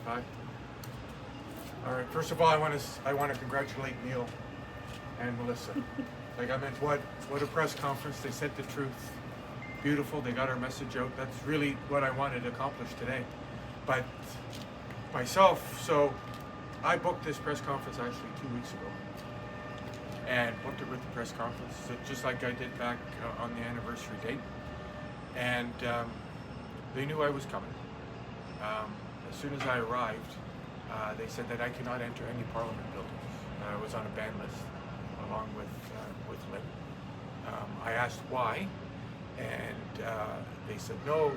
Hi. All right. First of all, I want to congratulate Neil and Melissa. Like I meant, what a press conference. They said the truth. Beautiful. They got our message out. That's really what I wanted to accomplish today. But myself, so I booked this press conference actually 2 weeks ago, and booked it with the press conference, just like I did back on the anniversary date. And they knew I was coming. As soon as I arrived, they said that I cannot enter any Parliament buildings. I was on a ban list, along with Lynn. I asked why, and they said no.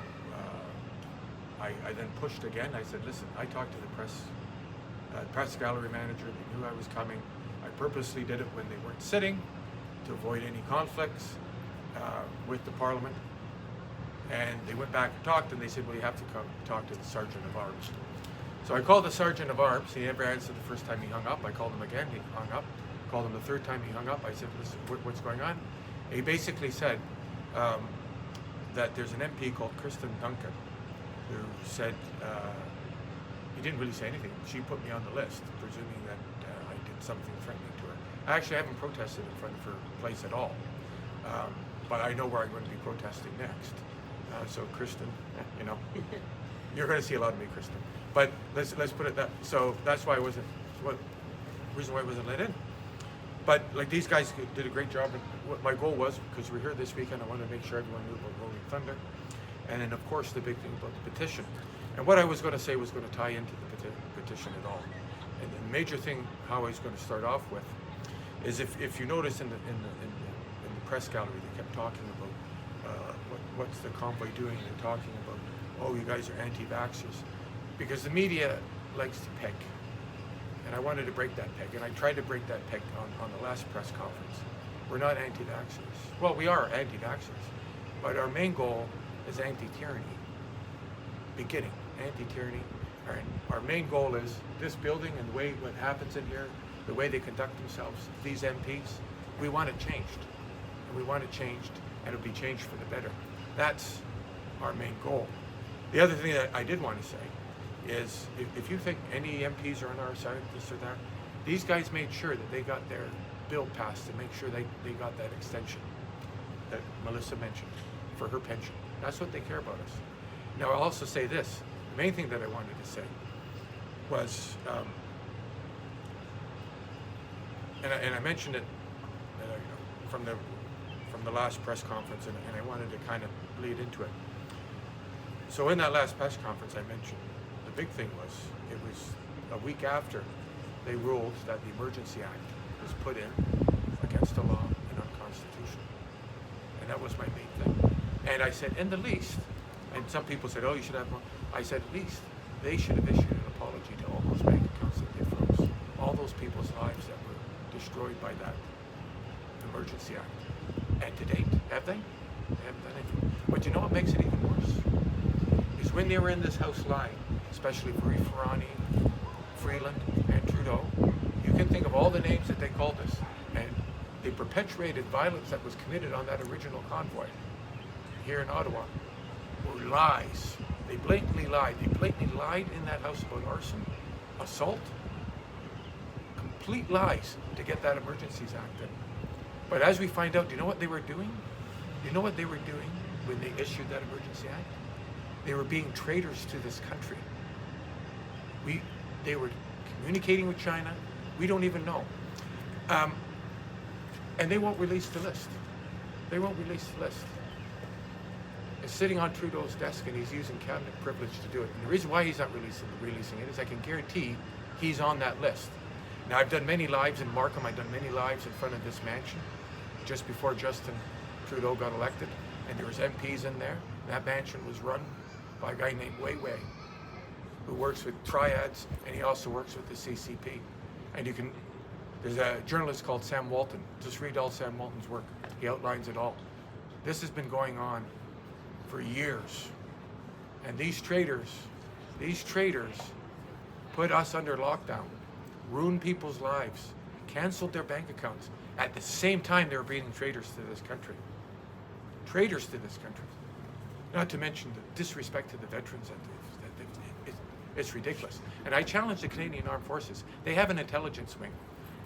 I then pushed again. I said, listen, I talked to the press gallery manager. They knew I was coming. I purposely did it when they weren't sitting to avoid any conflicts with the Parliament. And they went back and talked, and they said, well, you have to come talk to the Sergeant of Arms. So I called the Sergeant of Arms. He never answered the first time he hung up. I called him again. He hung up. Called him the third time. He hung up. I said, listen, what's going on? And he basically said that there's an MP called Kristen Duncan who said, he didn't really say anything. She put me on the list, presuming that I did something threatening to her. I actually haven't protested in front of her place at all. But I know where I'm going to be protesting next. So Kristen, you know, you're going to see a lot of me, Kristen. But let's put it that. So that's why I wasn't. Reason why I wasn't let in. But like these guys did a great job. And what my goal was, because we're here this weekend, I wanted to make sure everyone knew about Rolling Thunder, and then of course the big thing about the petition. And what I was going to say was going to tie into the petition at all. And the major thing, how I was going to start off with, is if you notice in the press gallery, they kept talking about what's the convoy doing, and they're talking about, oh, you guys are anti-vaxxers, because the media likes to peg, and I wanted to break that peg, and I tried to break that peg on the last press conference. We're not anti-vaxxers. Well, we are anti-vaxxers, but our main goal is anti-tyranny. Beginning, anti-tyranny. Our main goal is this building and the way what happens in here, the way they conduct themselves, these MPs, we want it changed. And we want it changed, and it'll be changed for the better. That's our main goal. The other thing that I did want to say is, if you think any MPs are on our side, this or that, these guys made sure that they got their bill passed to make sure they got that extension that Melissa mentioned for her pension. That's what they care about us. Now, I'll also say this. The main thing that I wanted to say was, and I mentioned it from the last press conference, and I wanted to kind of lead into it. So in that last press conference, I mentioned the big thing was, it was a week after they ruled that the Emergency Act was put in against the law and unconstitutional. And that was my main thing. And I said, in the least, and some people said, oh, you should have more. I said, at least they should have issued an apology to all those bank accounts that they froze, all those people's lives that were destroyed by that Emergency Act. And to date, have they? They haven't done anything. But you know what makes it even worse? Is when they were in this House line, especially Ferrani, Freeland, and Trudeau, you can think of all the names that they called us, and they perpetuated violence that was committed on that original convoy here in Ottawa. Were lies. They blatantly lied. They blatantly lied in that House about arson, assault, complete lies to get that Emergencies Act in. But as we find out, do you know what they were doing? Do you know what they were doing when they issued that Emergency Act? They were being traitors to this country. They were communicating with China. We don't even know. And they won't release the list. They won't release the list. It's sitting on Trudeau's desk, and he's using cabinet privilege to do it. And the reason why he's not releasing it is I can guarantee he's on that list. Now, I've done many lives in Markham. I've done many lives in front of this mansion just before Justin Trudeau got elected, and there was MPs in there. That mansion was run by a guy named Wei Wei, who works with Triads, and he also works with the CCP. And there's a journalist called Sam Walton. Just read all Sam Walton's work. He outlines it all. This has been going on for years. And these traitors put us under lockdown, ruined people's lives, canceled their bank accounts. At the same time, they were being traitors to this country. Traitors to this country. Not to mention the disrespect to the veterans that It's ridiculous. And I challenge the Canadian Armed Forces. They have an intelligence wing.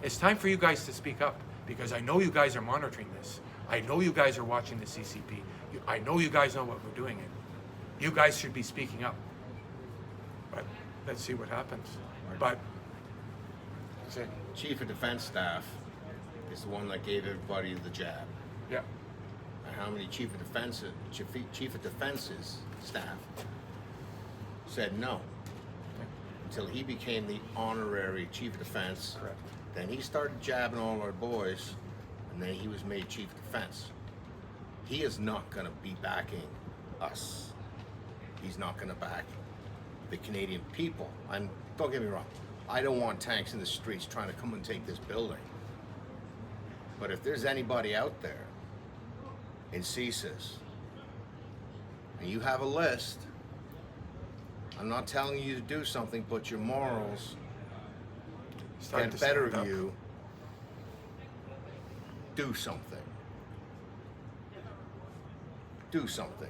It's time for you guys to speak up, because I know you guys are monitoring this. I know you guys are watching the CCP. I know you guys know what we're doing. You guys should be speaking up. But let's see what happens. But Chief of Defense Staff is the one that gave everybody the jab. yeah, And how many Chief of Defense's staff said no until he became the honorary Chief of Defense. correct. Then he started jabbing all our boys, and then he was made Chief of Defense. He is not going to be backing us. He's not going to back the Canadian people. And don't get me wrong, I don't want tanks in the streets trying to come and take this building. But if there's anybody out there in CSIS, and you have a list, I'm not telling you to do something, but your morals get better of you. Do something. Do something.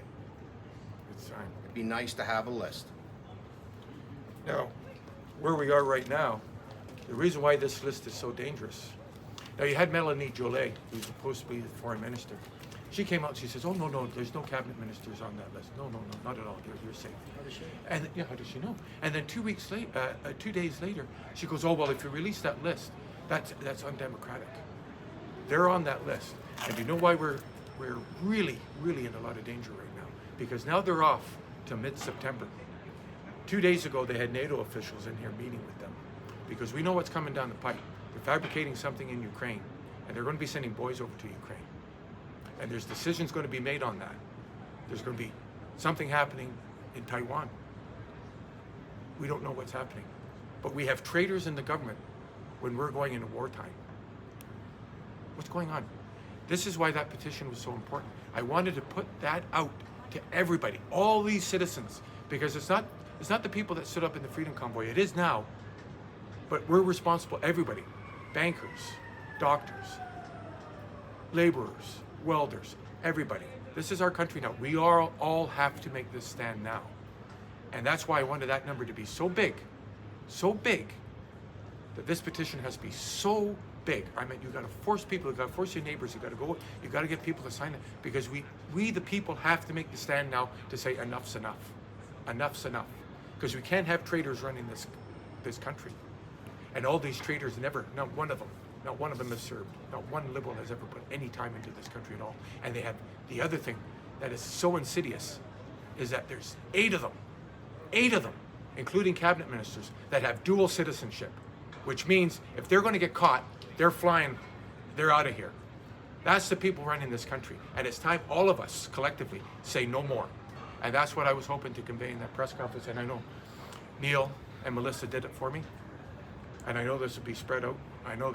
It's time. It'd be nice to have a list. Now, where we are right now, the reason why this list is so dangerous. Now, you had Melanie Joly, who's supposed to be the foreign minister. She came out and she says, oh, no, there's no cabinet ministers on that list. No, not at all. You're safe. How does she? And yeah, how does she know? And then 2 days later, she goes, oh, well, if you release that list, that's undemocratic. They're on that list. And you know why we're really, really in a lot of danger right now? Because now they're off to mid-September. 2 days ago, they had NATO officials in here meeting with them, because we know what's coming down the pipe. They're fabricating something in Ukraine, and they're going to be sending boys over to Ukraine. And there's decisions going to be made on that. There's going to be something happening in Taiwan. We don't know what's happening. But we have traitors in the government when we're going into wartime. What's going on? This is why that petition was so important. I wanted to put that out to everybody, all these citizens, because it's not the people that stood up in the Freedom Convoy. It is now, but we're responsible, everybody. Bankers, doctors, laborers, welders, everybody. This is our country now. We all have to make this stand now. And that's why I wanted that number to be so big, that this petition has to be so big. I mean, you got to force people, you got to force your neighbors, you got to go, you got to get people to sign it, because we the people have to make the stand now to say enough's enough. Enough's enough. Because we can't have traitors running this country. And all these traitors, not one of them has served. Not one liberal has ever put any time into this country at all. And they have, the other thing that is so insidious is that there's 8 of them, including cabinet ministers, that have dual citizenship, which means if they're going to get caught, they're flying, they're out of here. That's the people running this country. And it's time all of us collectively say no more. And that's what I was hoping to convey in that press conference. And I know Neil and Melissa did it for me. And I know this will be spread out. I know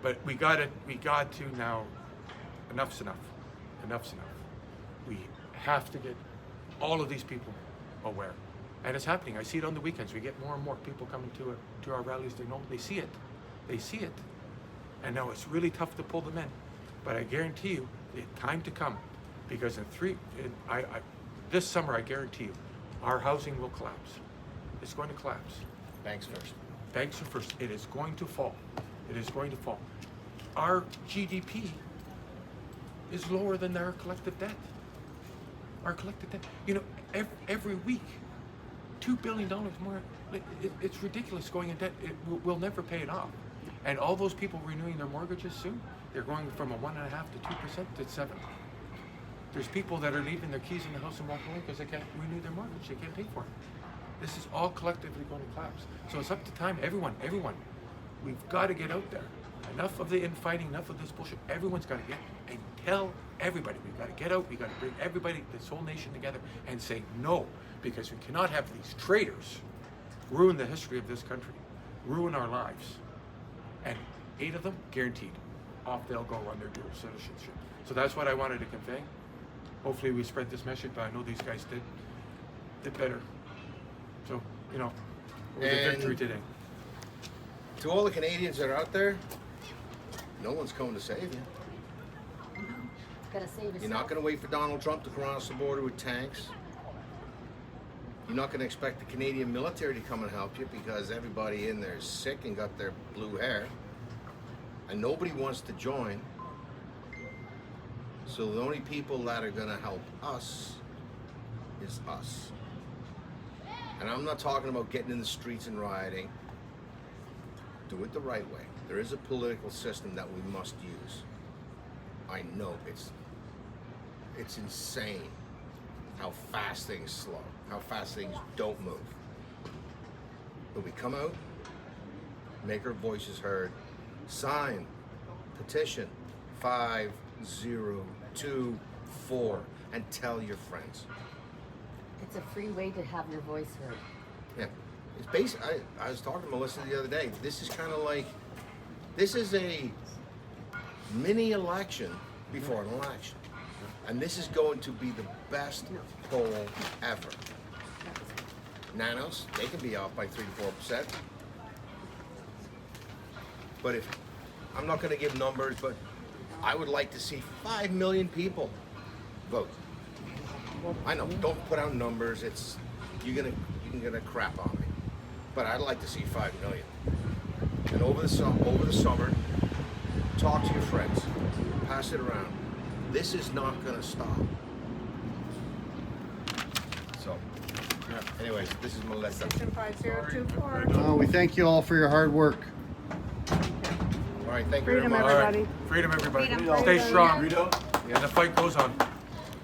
but we got to now, enough's enough. Enough's enough. We have to get all of these people aware. And it's happening. I see it on the weekends. We get more and more people coming to our rallies. They see it. They see it. And now it's really tough to pull them in. But I guarantee you, it's time to come. Because this summer, I guarantee you, our housing will collapse. It's going to collapse. Banks first. Banks are first. It is going to fall. It is going to fall. Our GDP is lower than our collective debt. Our collective debt. You know, every week, $2 billion more. It's ridiculous going in debt. We'll never pay it off. And all those people renewing their mortgages soon, they're going from a 1.5% to 2% to 7%. There's people that are leaving their keys in the house and walking away because they can't renew their mortgage. They can't pay for it. This is all collectively going to collapse. So it's up to time. Everyone, we've got to get out there. Enough of the infighting, enough of this bullshit. Everyone's got to get and tell everybody. We've got to get out. We've got to bring everybody, this whole nation together and say no, because we cannot have these traitors ruin the history of this country, ruin our lives. And 8 of them, guaranteed, off they'll go on their dual citizenship. So that's what I wanted to convey. Hopefully we spread this message, but I know these guys did better. So, you know, it was a victory today. To all the Canadians that are out there, no one's coming to save you. Gotta save yourself. You're not going to wait for Donald Trump to cross the border with tanks. You're not going to expect the Canadian military to come and help you because everybody in there is sick and got their blue hair. And nobody wants to join. So the only people that are going to help us is us. And I'm not talking about getting in the streets and rioting. Do it the right way. There is a political system that we must use. I know it's insane how fast things slow, how fast things don't move. But we come out, make our voices heard, sign, petition 5024, and tell your friends. It's a free way to have your voice heard. Yeah, it's basic. I was talking to Melissa the other day. This is kind of like, this is a mini election before an election. And this is going to be the best poll ever. Nanos, they can be off by 3 to 4%. But if, I'm not going to give numbers, but I would like to see 5 million people vote. I know, don't put out numbers. It's, you can get a crap on me. But I'd like to see 5 million. And over the summer, talk to your friends, pass it around. This is not going to stop. So, yeah. Anyways, this is Melissa. Petition 5024. Oh, we thank you all for your hard work. All right, thank you very Freedom, much. everybody. Freedom, everybody. Freedom. Stay strong. Freedom. And the fight goes on.